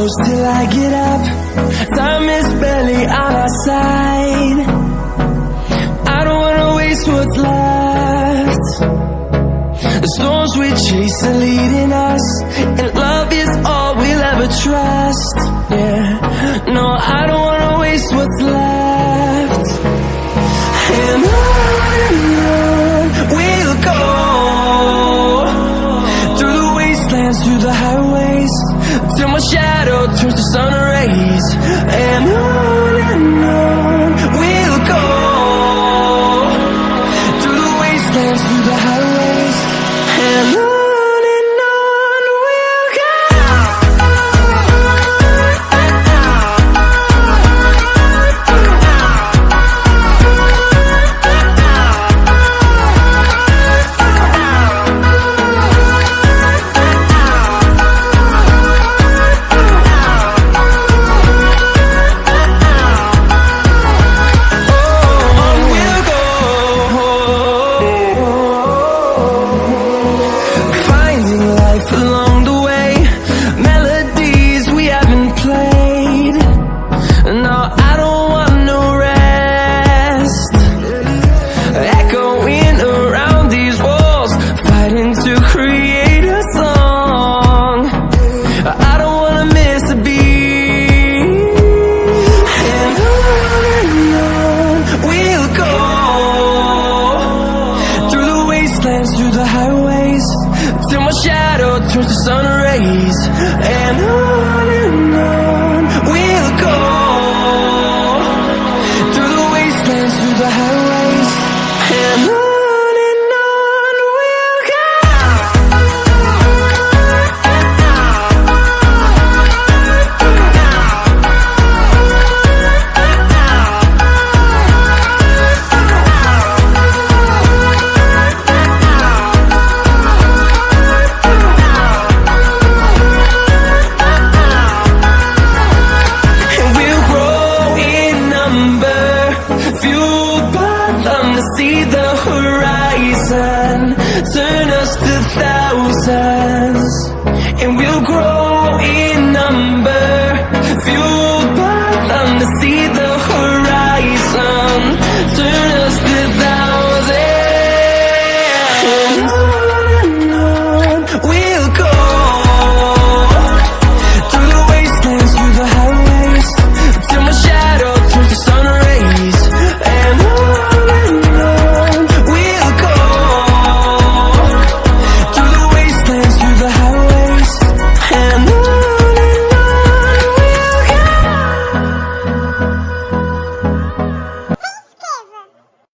close till I get up. Time is barely on our side. I don't wanna waste what's left. The storms we chase are leading us, and love is all we'll ever trust. Yeah, no, I don't wanna waste what's left. And on we'll go, through the wastelands, through the highways, till my shadow turns to sun rays. And on we'll go, through the wastelands, through the highways, and on we'll go. Through the highways, till my shadow turns to sun rays. And on we'll go, through the wastelands, through the highways, and on we'll go. See the horizon, turn us to thousands, and we'll grow in number, fuel